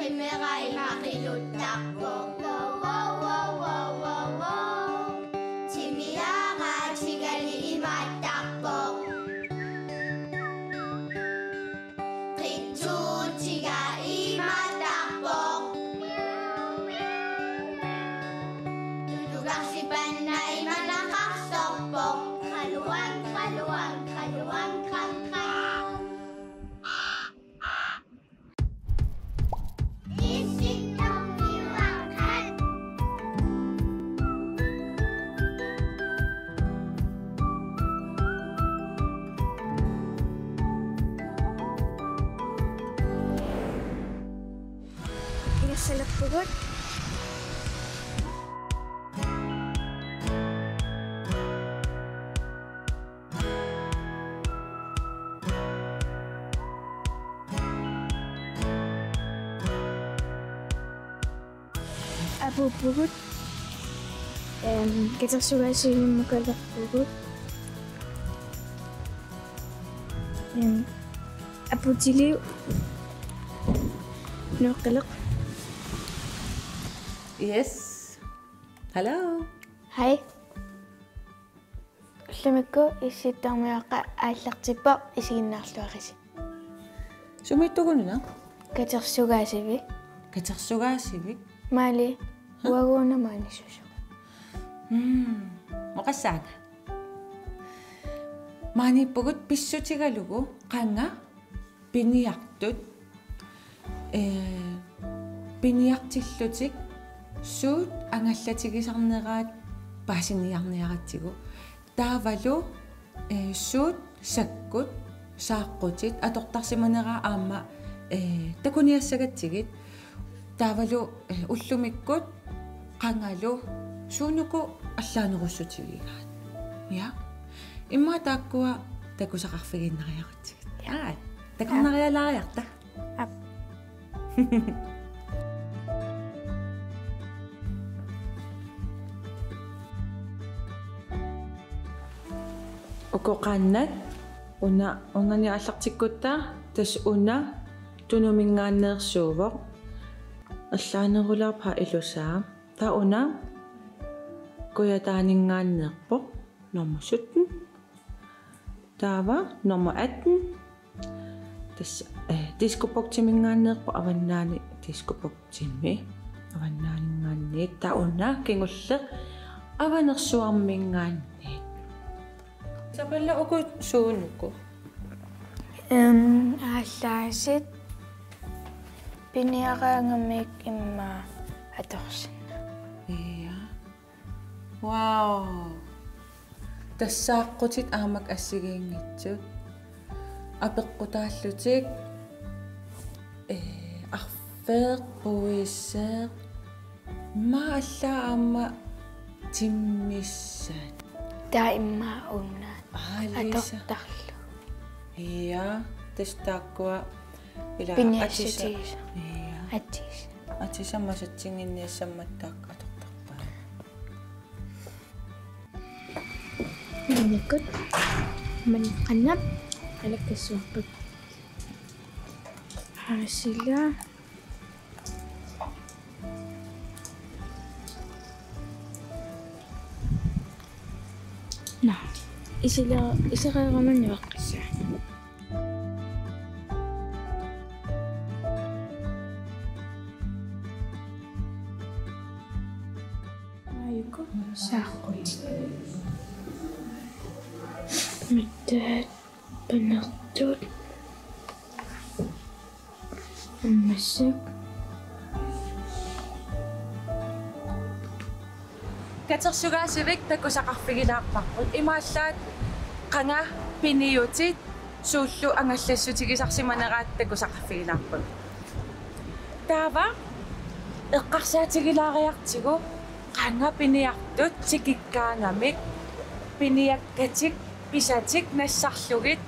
Qimerai maqiluttarpo Timiara tigali imattarpo Qittu tiga imattarpo Tudugarsipanna imanaqarsorpo Qaluan kram kram Salappugut Apuppugut Ketersugaasigimmukalapugut Aputiliu Nuqqiliq. Yes. Hello. Hi. Llumikku issittarmiaqqa aallartippa isiginnaarluarisi. Sumittugununa? Katersugaasivi. Katersugaasivik? Maali uaguuna maanisusu. Maqassaana. Maanippugut pissutigalugu qanga piniartut piniartillutik suut angallatigisarneraat paasiniarniaratsigu taavalu suut sakkut saaqqutit atortarsimaneraa aamma takuniassagatigit taavalu ullumikkut qangalu suunuku allaanerussutigigaat ya imma taakkua takusaqarfiginnariaqatigit yaa takarnarialaariarta ap Ukoqaannat unani аллартиккутта тас уна тунумингааннеерсууво аллаанерулаарпа илусаа та уна коятаанингааннеерпо номер 17 таава номер 18 тас дископоктимингааннеерпо аваннаани дископоктимми аваннаанингаанни та уна кингулле аванерсуармингаанни Sapalla uko suunuko. Ааллааsit пиниараангамик имма аторсина. Iya. Wow. Тассааққутит аамак ассигиингитсут. Апеққутааллутик арфеэқ буиссеэқ мааллаа аама тиммиссаат. Таимма унна. Lisa. Iya, testakkua ila Piniassutiisa. Iya. Attiisa. Atisa masatsinginniassammattaaq atortarpaa. Manikut manqannap alakassuarput. Hasila Nah, isiqeeramanni waqqissa. Ayuko saaqqut. Mittat panertut. Ammassak. Katersugaasivik takusaqarfigilaarparput imaallaat qanga piniutit suullu angallassutigisarsimaneraat takusaqarfigilaarput taava eqqarsaatigilaariartigu qanga piniartut tikikkaangamik piniakkatik pisatik nassarlugit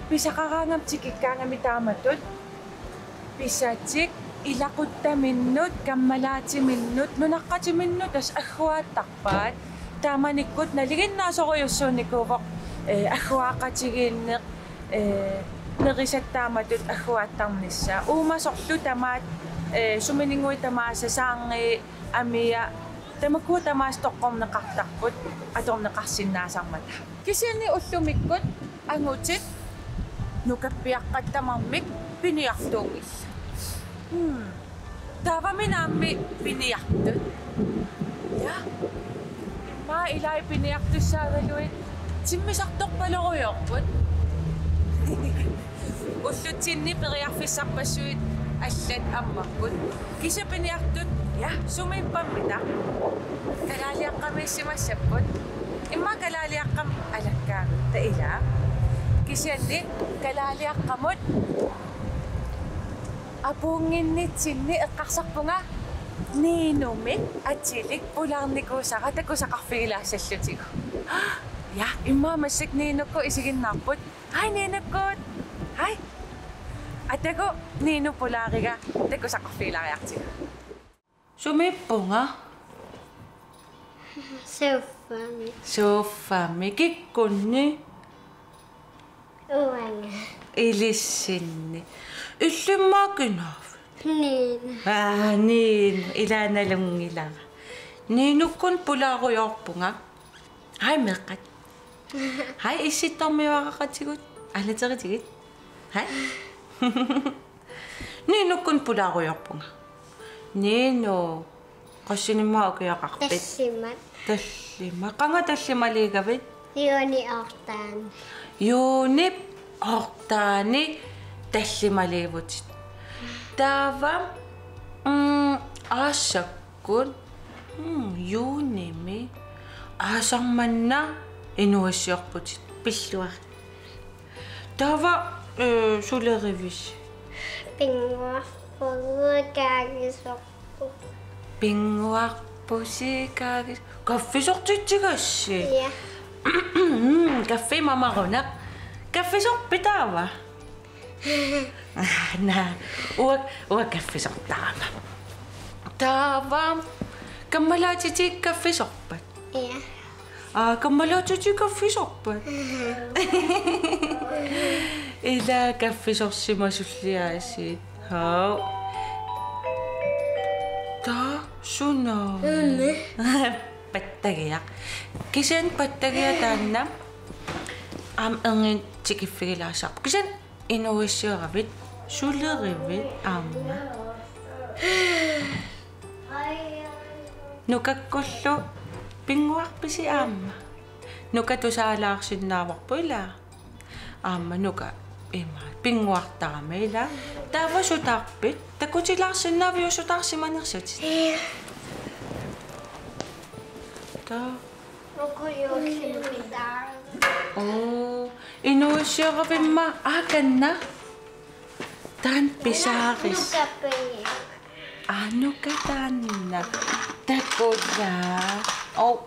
pisaqaraangam tikikkaangami taamatut pisatik ilaqutaminnut kammalaatiminnut nunaqqatiminnut as agguaattarpaat taamanikkut naliginnaasoruйuссуunikkuuvoq agguaaqatigiinneq nerisataamatut agguattarnissa uumasorlu tamaat suminingui tamaasa saangi amia tamakku tamaas toqqorneqartarput atorneqarsinnaasarmata kisianni ullumikkut angutit nukappiaqqattamarmik piniartuugilla taavaminaammi piniartut ja maa ilai piniartussaagaluit timmisartorpalorujorput уллутсинни периарфиссарпассуит аллат аммарпут кисапиниартут я сумиппаммита калаалиаққамиссимассаппут имма калаалиаққам алаккаагут таила кисианни калаалиаққамут апуунгиннитсинни эққарсарпунга нинуми атсилик улаарникуусара такусақарфигилаассаллутигу я имма массак нинукку исигиннаарпут хай нинуккут хай атаго нину полаарига такусақарфигилариартигу сумиппунга соффами киккунни Уанга. илиссинни уллуммаакинааф нин илааналунгилара нинуккун пулааруйорпунга хай меққат хай исситтормиварақатигут алатеритигит хай нинуккун пулааруйорпунга нину qassiнимаакиақарпит таллима qanga таллималигавит Юни ортаан. юнип ортаани таллималивутит таава аашаккун юними аасарманна инуассиорпутит пиллуар таава сулеривис Пингуа. Погуакаагисорпу. пингуарпусикаагис каффисортитсигасси Я. кафе мамаруна каффисорпитаава на уа каффисортаама таава каммалаатити каффисорпат Я. каммалаатити каффисорпат ида каффисорсимасуллиааси хау та суна паттагиа кисен паттагиа таанна ам энгин тикиффигилаасаар кисен инуиссиоравит сулеривит аама нукаккуллу пингуарписи аама нукатусаалаарсиннааварпуила аама нука има пингуартарамила таавасутаарпит такутилаарсиннаавиусутаарсиманерсутит та Нукуйуусимпитаа. оо инуиссиоравимма ааканна таан писаарис Нукаппини. анука таанна такула оо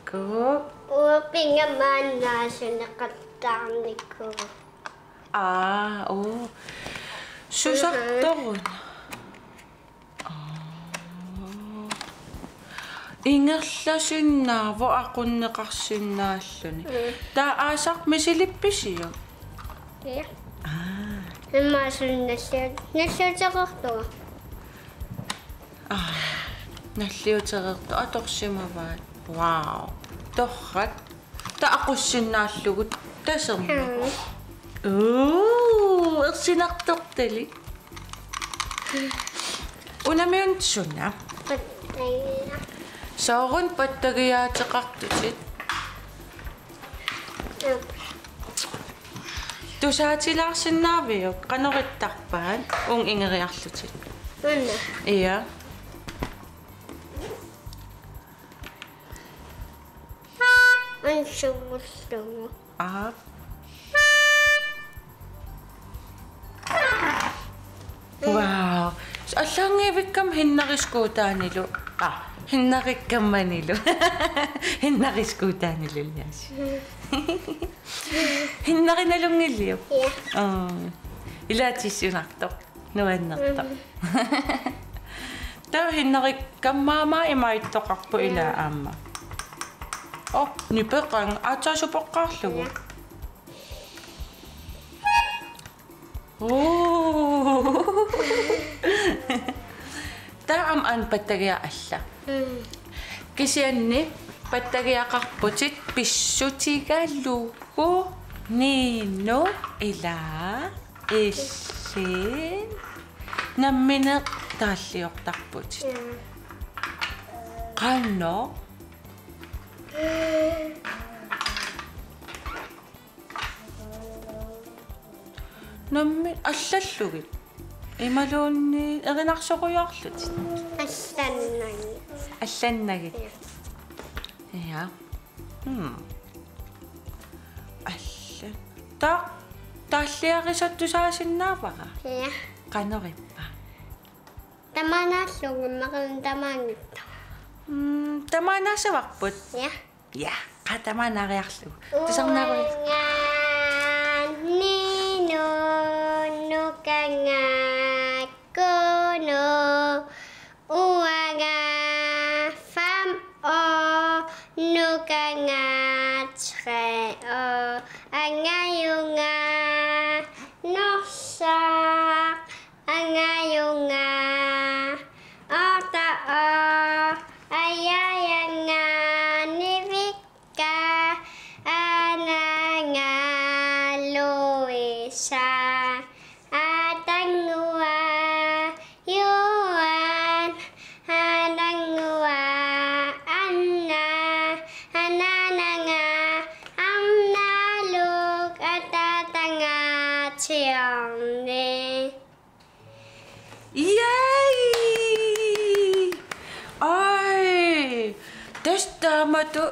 тако Уапинга мааннаасунеқаттаарникку. оо сусарторун ингерласиннаavo aqunneqarsinnaalluni таа аасар мисилипписиу Я. Иммаасуннассаат. Нассаатеқартуга. наллиутерерту аторсимаваат вау торрат таақуссиннааллугут тасерма ерсинартортали унамиун суна Паттагиа. соорун паттагиаатеқартутит тусаатилаарсиннаавиу канориттарпаат ун ингериарлутит Унна. ия Ансугуллугу. вау аллаангиивиккам хиннарискуутаанилу хиннариккамманилу хиннарискуутаанилу яаси хиннариналунгиллиу Я. илаатиссунарто нуаннерто таа хиннариккаммаама имаиттоқарпу илаа аама Nipeqan aataasupoqqaarlugu. Taam an pattagia alla. Kisianni pattagiaqarputit pissutigallugu Niino ila illin nammineq taalliortarputit. Qanno nammi allallugit imaluunni erinarsoqujaarlutit allannagit ja alla taalliarisattusaasinnaavara Ja. qanorippa Tamanaallugu maqan tamaangitta. tamaanaasavaqput Ja. ja qatamaanaariarlugu tusarnaaru Nino nukanga kono uanga fam o nukanga tre o angayunga nosak angayunga ota o ayayanga nivika ananga Luisa atangua Yuan atangua Anna anananga amna luk atatanga tione. Yay! Ai! Testaamatu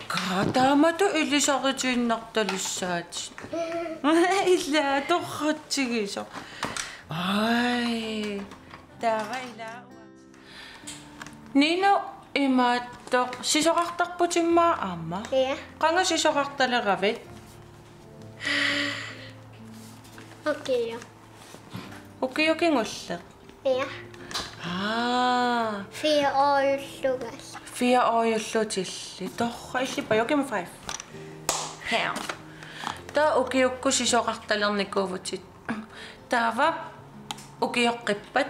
kaataamatu ilisaritiinnartalussaat. Illa torratsigisa. Ai! Taraila. Nino imaattoq sisoqartarputimmaa aamma. Ja. Qanga sisoqartaleravit. Okej. Okei ngulleq. Ja. Ah. 4 år lugas. 4 ajullutilli torra illippa jokima 5 her ta ukiukku sisoqartalernikkuuvutit taava ukioqqippat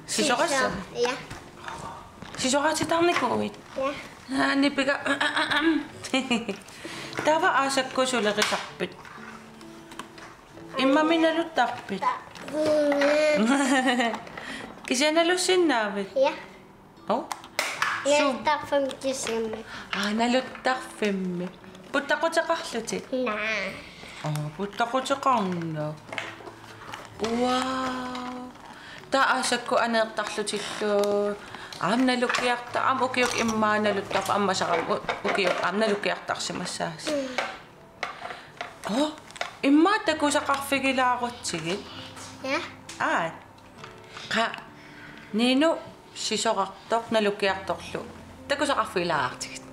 sisoqassa Ja. sisoqartitarnikuuvit Ja. nipika taava aasakkusulerisarpit imma minaluttarpit kisianalussinnaavit Ja. oh Nästa 50. naluttarfimmi puttaqutaqarlutit Nej. puttaqutaqarna wow taasakku aneertarlutillu aamnalukiarta ukiuk immaanaluttarpa ammasaqam ukiuk aamnalukiartarsimassaas immaatakusaqarfigilaarutigit Ja. qa Niino sisoqartoq nalukiartorlu takusaqarfilaartigit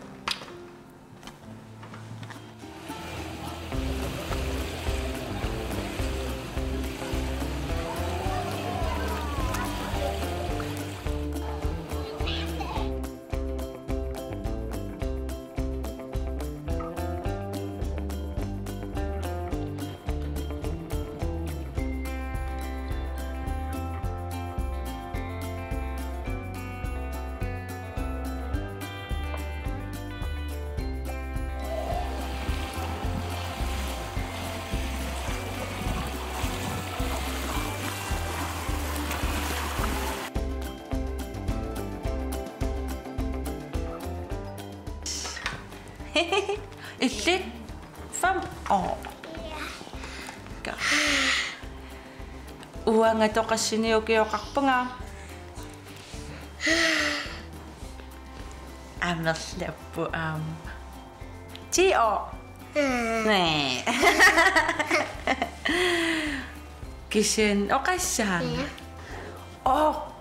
illit fam ka uanga toqassini ukioqarpunga amnerlappu tio nee kisen oqassaan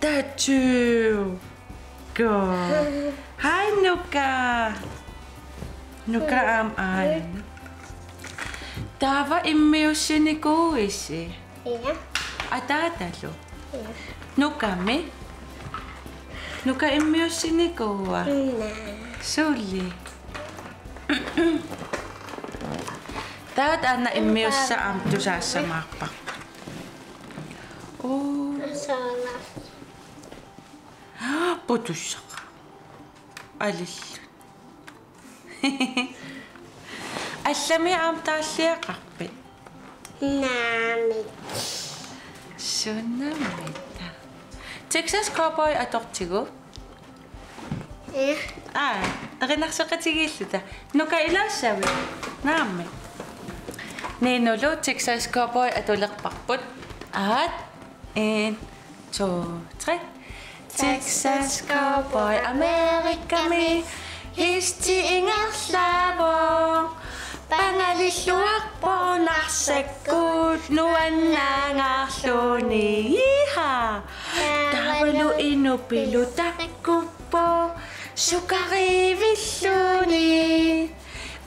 tatu go hi Nuka an. Tava immiussinikuuissi. Ja. Atatalu. Ja. Nukami. Nuka immiussinikuua. Nej. Sulli. Ataat ana immiussa am tusaassamaqpaq. Sala. Putussaqa. Alillu. Allami am taalliaqarpit. Naamit. Sunnamita. Texas Cowboy atortigu. Erinarsoqatigilluta. Nuka ilaassavi. Naammi. Ninulu Texas Cowboy atuleqparput. 1, 2, 3. Texas Cowboy Amerikami histi ingerlavo pangalilluarpo narsakkut nuannangarluni iha tavalu inupilu takkuppo sukarivilluni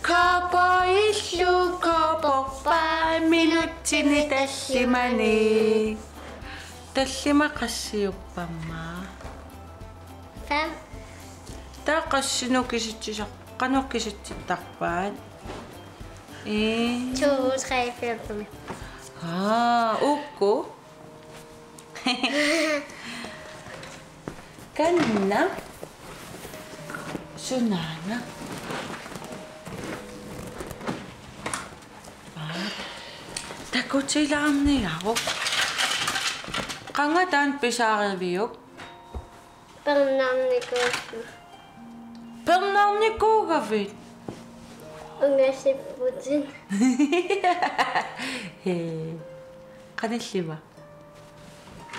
Cowboy illu koporpa minuttini tallimani tallima qassiuppamma Fem. Taqassinukisitsisaq qanuqqisitsitarpaat. 2, 3, 4, 5. Ukku. Kanna. Sunana. Takutsilaamniaru. Qangataan pisaariviuk. Pernamnikosu. Pernarnikugavit. Ungasipputin. Qanilliva.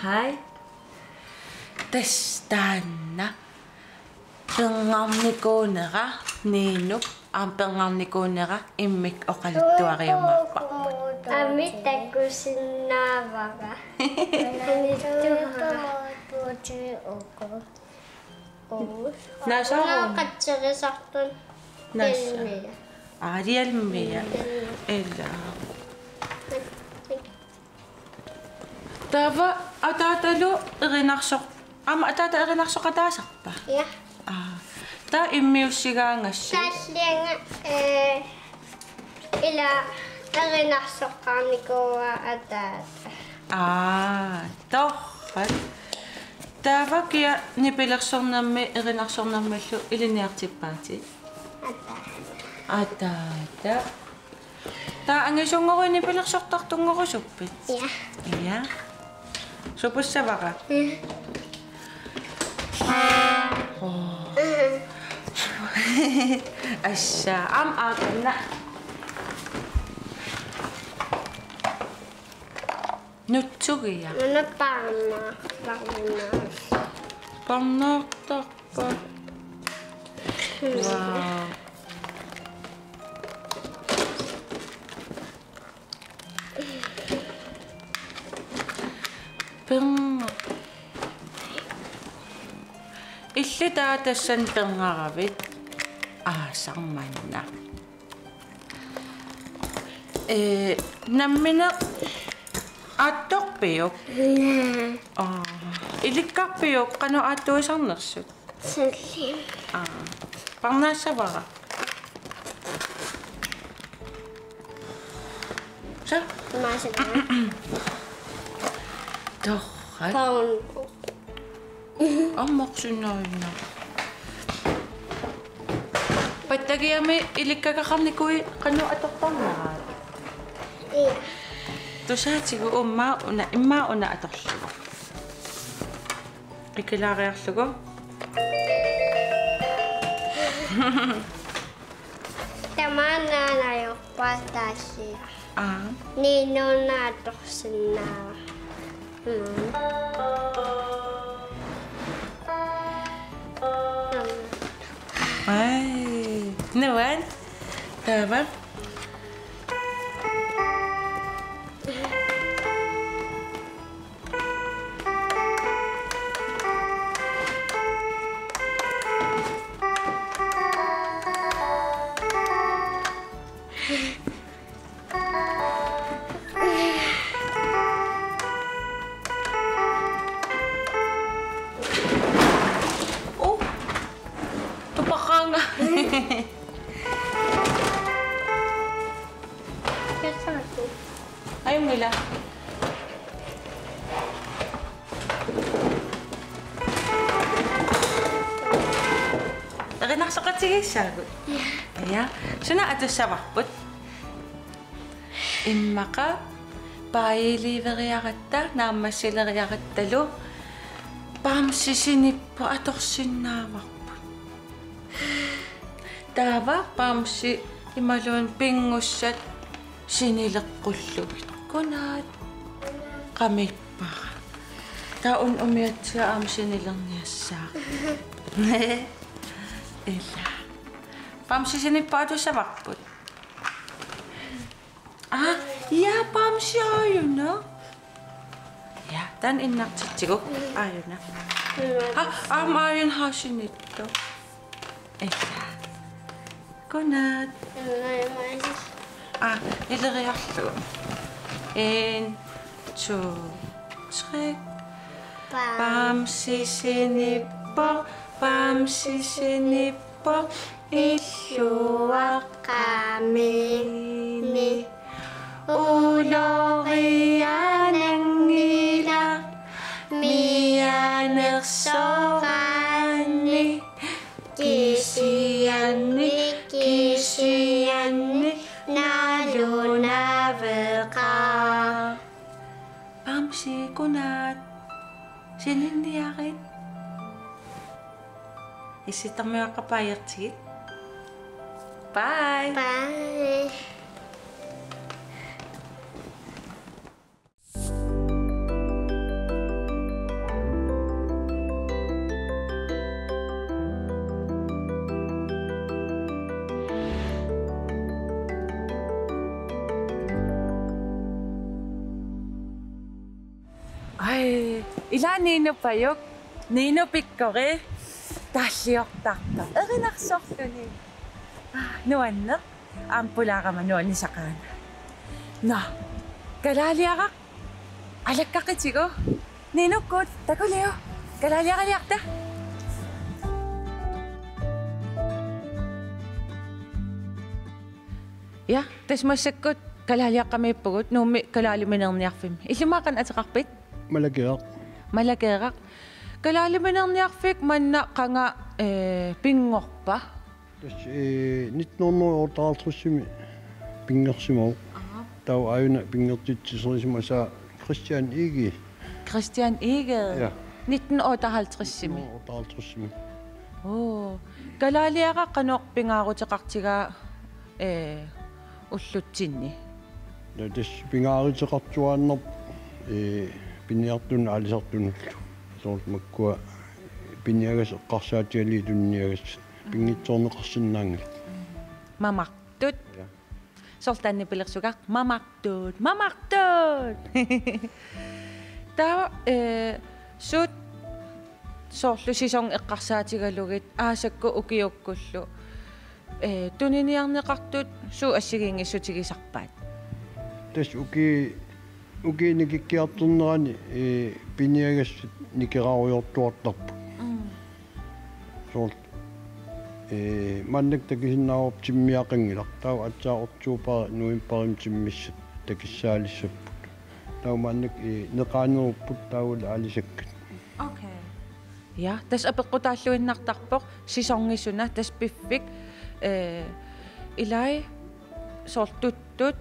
Hai. Tastanna. Pernarnikuunera niinu pernarnikuunera immik oqaluttuariumaqpaq. Amit takusinnaavaga. Anittuhara. Nasarun. Naqatsirisartun. Nassa. Arialmia. Ella. Tava atatalu erinarsoq. Ama atata erinarsoqataasarpa. Ja. Ta immiussigaangassi. Tallianga ila erinarsoqqaarnikuwa ataata. Torrat. Tava kia nipilersornammi erinarsornammallu iliniartippaati. Ataata. Ta angisungorui nipilersortartungorusuppit. Ja. Ja. Supussavaqa. Assa am aakanna. Nutsugia. Mana parna. Parnaartarpa. Wow. Illita tassan pengaravit aasarmanna. Nammina attorpiuk. Ilikkarpiuk qanu aattuisarnersut. Sallim. Parnaassavara. Sa? Masana. Torrat. Paun. Ammoqsunnarinna. Pattagiami ilikkakaqarnikui qanu atorparnaraat. Iya. Tusaatigu imma una atorlugu. Ikilaariarlugu. Tamana nayorpaataassi. Ninuna atorsinnaa. Ay, nuan. Tava. Kersaku. Ayun nila. Nakasukat sige siya. Yeah. Suna ato siya wakpot. Imma ka, pailiveriakatta, naammasileriakattalo, paamsisinippo atorsinnaavaqput. Taava paamsi imaluun pingussat sinileqqullugut. Kunaat qamippara. Taun umiatsia aamsinilerniassaa. Ella. Paamsisinippo atorsinnaavaqput. Ja, paamsi ayuna. Ja, tän innaqtitsigu ayuna. Ayun hasinitto. Ella. Godnat. Ileriarlu. 1, 2, 3. Paamsisinippo, paamsisinippo, illuaqqamini. Ulorianangila mianersorani kisianni nalunaveqa. Paamsi kunat sininniaqit isitarmiaqqapayertigit. Bye. Bye. Ai, ila Nino payok. Nino pikkore. Talliortarta. Erinarsorluni. Nuanneq aampulaaqamanuani saqaana. No. Kalaliaraq. Alakkaqitigu. Ninukkut takuleo. Kalaliaqaliarta. Ja, tasmassakkut kalaliaqqamiippugut nuummi kalaaliminerniarfim. Illumaaqan ateqarpit. Malakeeraq. Kalaaliminerniarfik manna qanga pingorpa. Tas 1938 pingersimau. Tau ayuna pingertitsiserisimasa Christian Igi. Christian Egel. Ja. 1958-simi. 1958. Kalaliaqa qanorpingaaruteqartiga уллутсинни. Tas pingaariteqartuaannerp piniartun alisartunullu. Soort makkua piniagas eqqarsaatiali tunniagas pingitsoorneqarsinnaangil. Mamartut. Ja. Sortanni pilersuqaq mamartut. Tava sut soorlu sisong eqqarsaatigalugit aasakku ukiukkullu. Tuniniarneqartut suu assigiingissutigisarpaat. Tas uki nikikkiarturnerani piniagas nikeraruyortuartarpu. Soort mannak takisinnaarop timmiaqangilaq tau atsaaqortuupara nuimparim timmissat takissaalissapput. Tau mannak neqaanerupput taula alisakkat. Okay. Ja, tas apeqqutaalluinnartarpoq sisongisuna tas piffik ilai sortuttut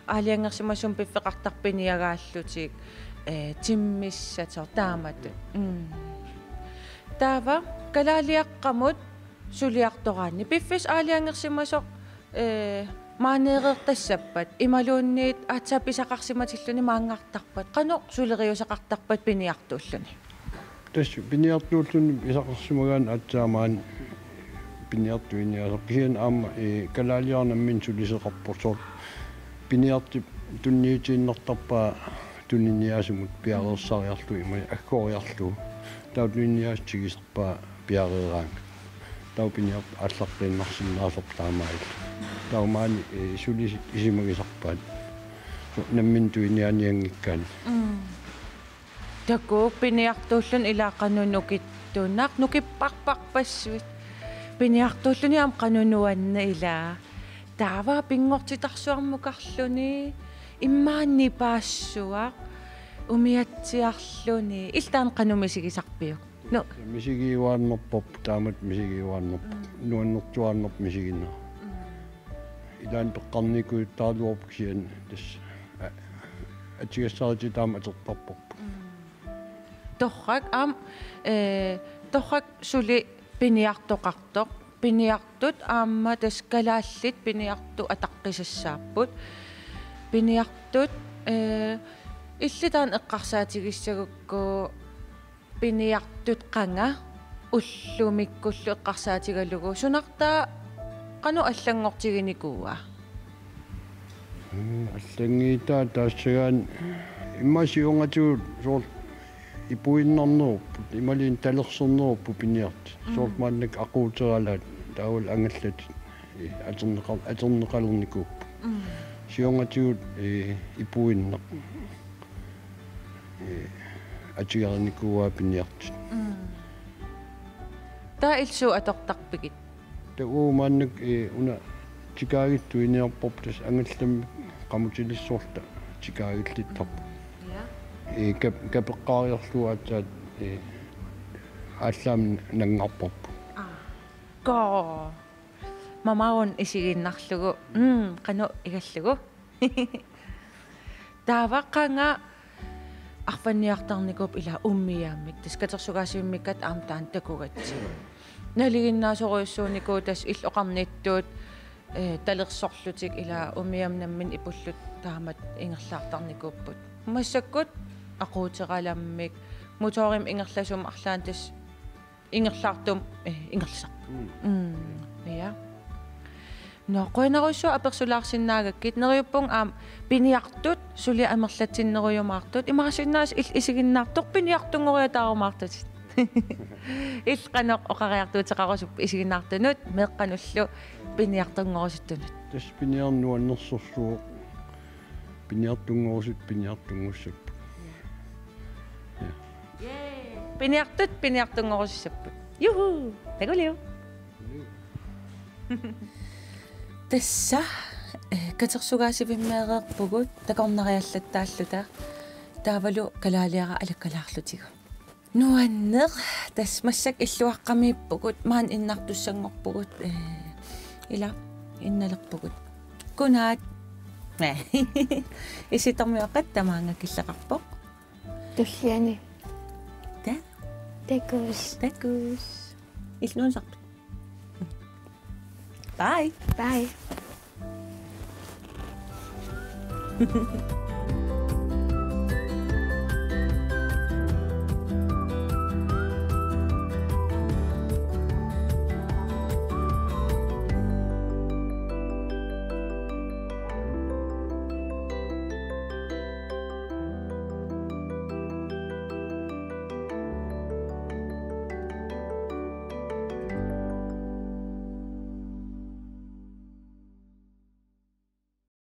aaliangersimasum piffeqartarpiniagaallutik timmissatser taamatut. Taava kalaliaqqamut suliartoraanni piffis aaliangersimasoq maaneerertassappat imaluunniit aatsaapisaqarsimatilluni maangartarpat qano suleriusaqartarpat piniartuulluni. Tas piniartuulluni isaqarsimagaan aatsaamaan piniartuiniasoqian aama kalaliarnammin suliseqarporsort piniarti tunniitiinnertarpaa tuniniaasumut piareersariarlu ima akkoriarlu tau tuniniaastigisarpaa piareeraanga tau piniart алларпииннарсиннаасоқ таамаил таумаани сулис исимагисарпаат наммин туинианиангиккаан такуу пиниартууллун илааққанунукиттууннаақ нукиппарпарпассуит пиниартууллуни аам қанунуанна илаа таава пингортитарсуармукарлүни иммаанни паассуа умиатсиарлүни илтаан канумисигисарпиук ну мисигиуааннерпоп таамат мисигиуааннерп нуаннэртуааннерп мисигиннер илаан пеққарникуиттаалуорпуксиан тас атигассарити таама атертарпорп торрак торрак сули пиниартоқартоқ пиниартут аама тас калааллит пиниарту атаққисассааппут пиниартут иллитаан эққарсаатигиссагукку пиниартут қанга уллумиккуллу эққарсаатигалугу сунартаа қану аллангортигиникууа аллангиитаа таассагаан иммасиунгатуут соор ипуиннарнеруппут ималиин талерсернеруппу пиниарт соортмааннак aquuтералаат таавал ангаллат атернеқалерникууппу сиунгатуут ипуиннер атигарникууа пиниарт таа илсу атортарпигит тагуумааннак уна тикаагитту иниарпоп тас ангаллам qamutilissorta tikaagillittarpu капеққариарлуаатсаат ааллаам нангарпорпу ко мамаун исигиннарлугу қану игаллугу тааваққанга арфанниартарникуп ила уммиааммик таскатерсугаасииммиккат аамтаан такугатсиг налигиннаасоруйуссууникуу тас иллоқарниттуут талерсорлутик ила уммиамнаммин ипуллут таамат ингерлаартарникууппут массаккут aquuteralammik motorim ingerlasum arlaantas ingerlaartum ingerlsarpu ja no qoinarussua apersulaarsinnaagakkit neriuppung aam piniartut suli amerlatsinneruyumaartut imarasinnaas isiginnaartoq piniartungoriataarumaartut ilqanoq oqariartuuteqarusup isiginnaartunut meeqqanullu piniartungorusuttunut tas piniarnuannersorluuq piniartungorusut piniartungussap пиниартут пиниартунгорусиссаппут юху тагулиу тасса катерсугаасивиммеэреерпугут такорнариаллаттааллута таавалу калаалиара алаккалаарлутигу нуаннеq тас массак иллуаққамииппугут маан иннартуссангорпугут ила инналерпугут кунаат иситэрмиоқат тамаанга киллеқарпоқ туллиани Takus. Ilnuun sartu. Bye. Bye.